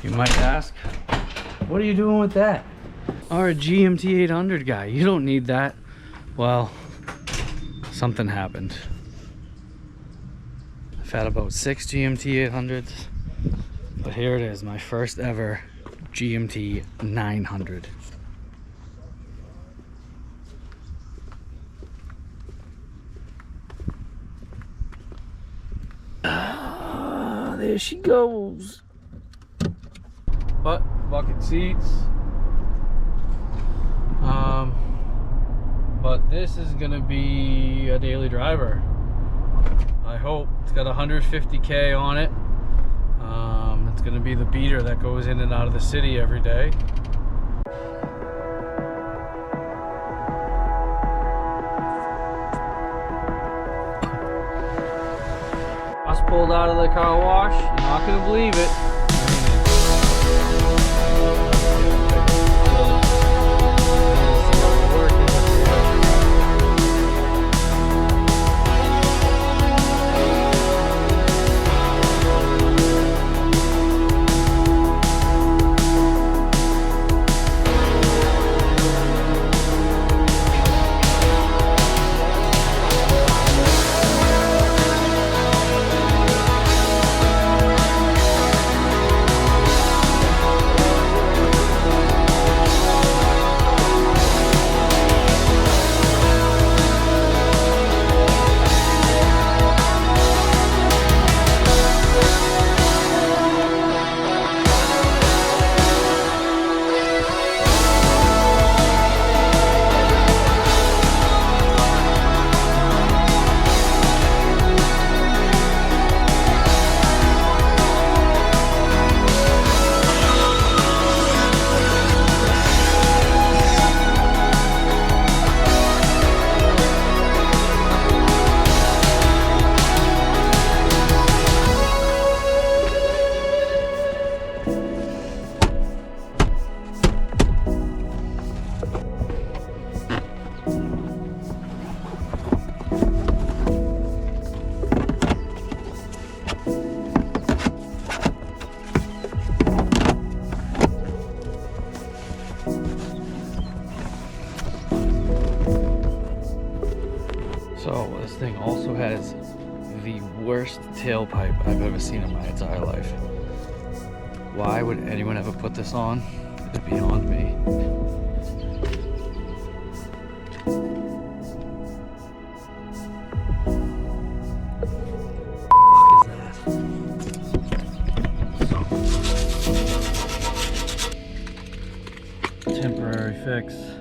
You might ask, what are you doing with that? Our GMT900 guy, you don't need that. Well, something happened. I've had about 6 GMT900s, but here it is, my first ever GMT900. There she goes. But bucket seats. But this is gonna be a daily driver. I hope. It's got 150K on it. It's gonna be the beater that goes in and out of the city every day. Just pulled out of the car wash. You're not gonna believe it. So this thing also has the worst tailpipe I've ever seen in my entire life. Why would anyone ever put this on? It's beyond me. What the fuck is that? So, temporary fix.